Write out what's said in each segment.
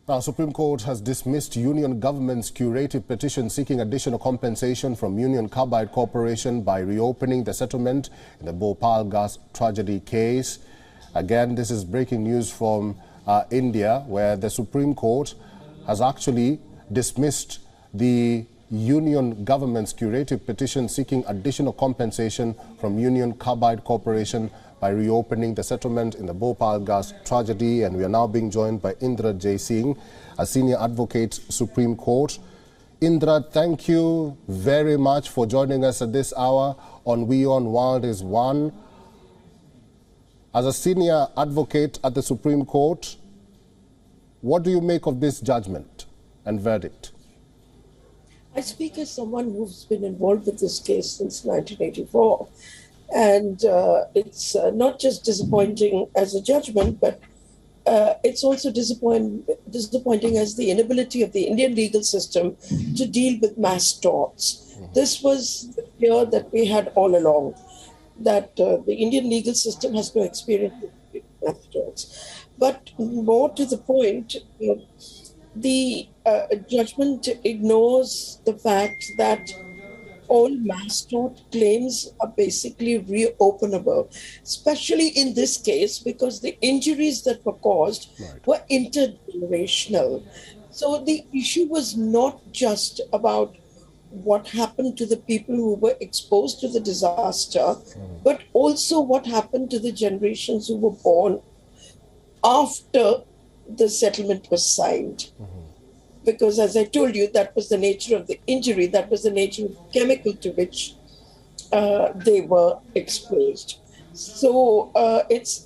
Now, Supreme Court has dismissed Union Government's curative petition seeking additional compensation from Union Carbide Corporation by reopening the settlement in the Bhopal gas tragedy case. Again, this is breaking news from India, where the Supreme Court has actually dismissed the Union Government's curative petition seeking additional compensation from Union Carbide Corporation by reopening the settlement in the Bhopal gas tragedy. And we are now being joined by Indra J. Singh, a senior advocate, Supreme Court. Indra, thank you very much for joining us at this hour on We On World is One. As a senior advocate at the Supreme Court, what do you make of this judgment and verdict? I speak as someone who's been involved with this case since 1984. And it's not just disappointing as a judgment, but it's also disappointing as the inability of the Indian legal system to deal with mass torts. This was the fear that we had all along, that the Indian legal system has no experience with mass torts. But more to the point, the judgment ignores the fact that all mass tort claims are basically reopenable, especially in this case because the injuries that were caused were intergenerational. So the issue was not just about what happened to the people who were exposed to the disaster, but also what happened to the generations who were born after the settlement was signed. Because as I told you, that was the nature of the injury, that was the nature of the chemical to which they were exposed. So it's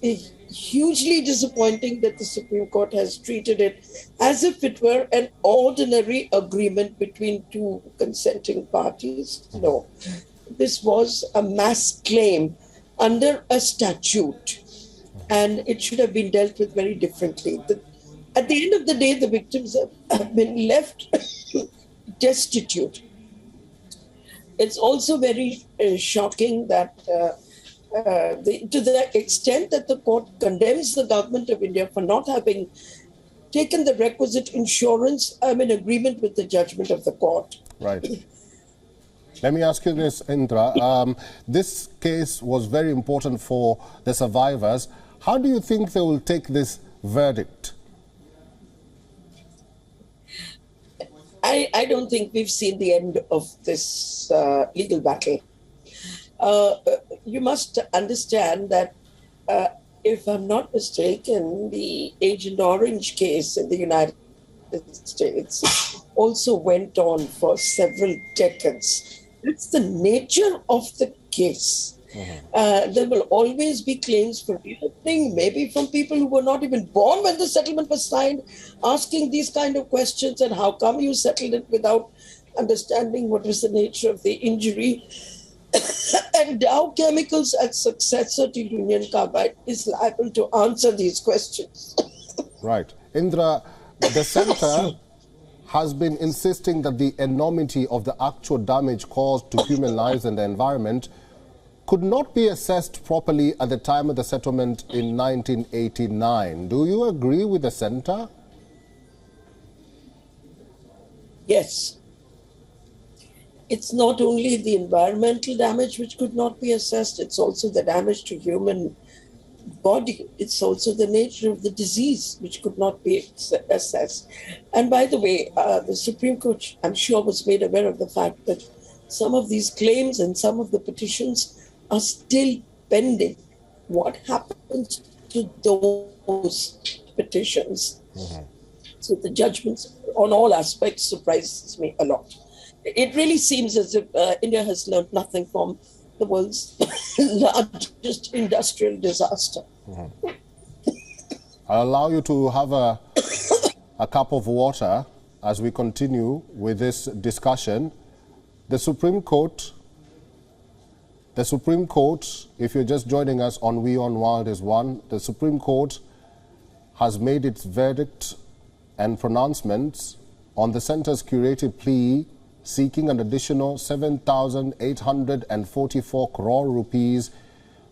hugely disappointing that the Supreme Court has treated it as if it were an ordinary agreement between two consenting parties. No, this was a mass claim under a statute, and it should have been dealt with very differently. At the end of the day, the victims have been left destitute. It's also very shocking that to the extent that the court condemns the government of India for not having taken the requisite insurance, I'm in agreement with the judgment of the court. Right. Let me ask you this, Indra. This case was very important for the survivors. How do you think they will take this verdict? I don't think we've seen the end of this legal battle. You must understand that, if I'm not mistaken, the Agent Orange case in the United States also went on for several decades. That's the nature of the case. There will always be claims for reopening, maybe from people who were not even born when the settlement was signed, asking these kind of questions and how come you settled it without understanding what was the nature of the injury. And Dow Chemicals as successor to Union Carbide is liable to answer these questions. Right. Indra, the centre has been insisting that the enormity of the actual damage caused to human lives and the environment could not be assessed properly at the time of the settlement in 1989. Do you agree with the centre? Yes. It's not only the environmental damage which could not be assessed, it's also the damage to human body. It's also the nature of the disease which could not be assessed. And by the way, the Supreme Court, I'm sure, was made aware of the fact that some of these claims and some of the petitions are still pending. What happens to those petitions? So the judgments on all aspects surprises me a lot. It really seems as if India has learned nothing from the world's largest industrial disaster. I'll allow you to have a cup of water as we continue with this discussion. The Supreme Court, if you're just joining us on We On World is One, the Supreme Court has made its verdict and pronouncements on the centre's curative plea seeking an additional 7,844 crore rupees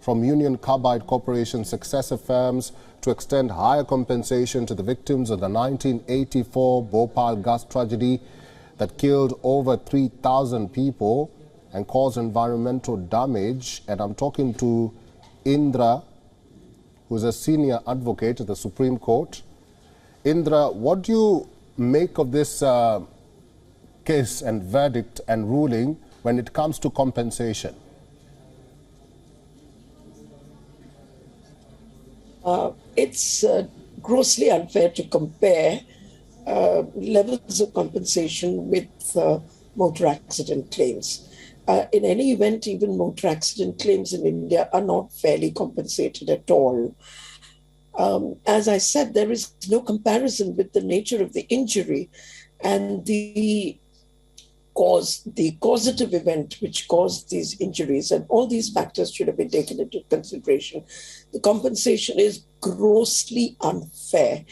from Union Carbide Corporation successor firms to extend higher compensation to the victims of the 1984 Bhopal gas tragedy that killed over 3,000 people and caused environmental damage. And I'm talking to Indra, who's a senior advocate at the Supreme Court. Indra, what do you make of this case and verdict and ruling when it comes to compensation? It's grossly unfair to compare levels of compensation with motor accident claims. In any event, even motor accident claims in India are not fairly compensated at all. As I said, there is no comparison with the nature of the injury and the causative event which caused these injuries, and all these factors should have been taken into consideration. The compensation is grossly unfair.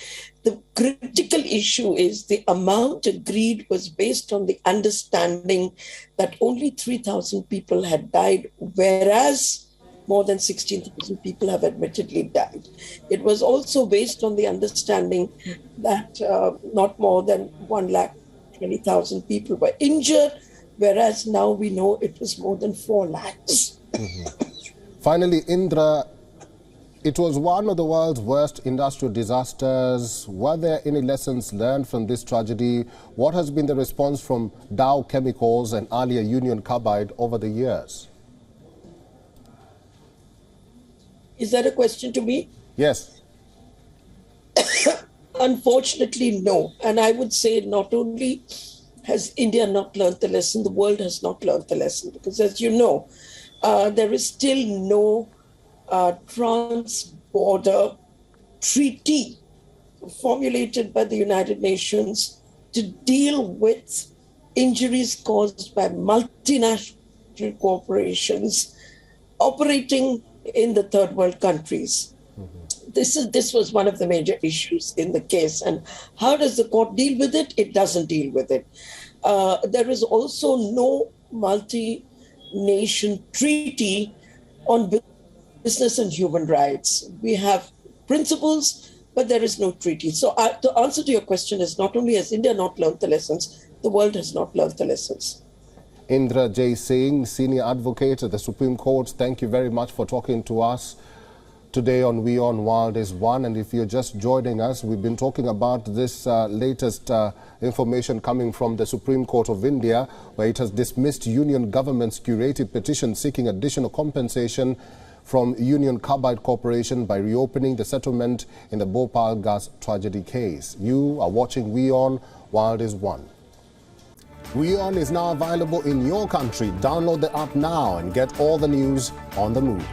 The critical issue is the amount agreed was based on the understanding that only 3,000 people had died, whereas more than 16,000 people have admittedly died. It was also based on the understanding that not more than 120,000 people were injured, whereas now we know it was more than 4 lakhs. Finally, Indra, it was one of the world's worst industrial disasters. Were there any lessons learned from this tragedy? What has been the response from Dow Chemicals and earlier Union Carbide over the years? Is that a question to me? Yes. Unfortunately, no. And I would say not only has India not learned the lesson, the world has not learned the lesson. Because as you know, there is still no trans-border treaty formulated by the United Nations to deal with injuries caused by multinational corporations operating in the third world countries. This was one of the major issues in the case. And how does the court deal with it? It doesn't deal with it. There is also no multi-nation treaty on business and human rights. We have principles, but there is no treaty. So the answer to your question is not only has India not learned the lessons, the world has not learned the lessons. Indra J. Singh, senior advocate at the Supreme Court, thank you very much for talking to us today on We On World is One. And if you're just joining us, we've been talking about this latest information coming from the Supreme Court of India, where it has dismissed Union government's curative petition seeking additional compensation from Union Carbide Corporation by reopening the settlement in the Bhopal gas tragedy case. You are watching We On World is One. We On is now available in your country. Download the app now and get all the news on the move.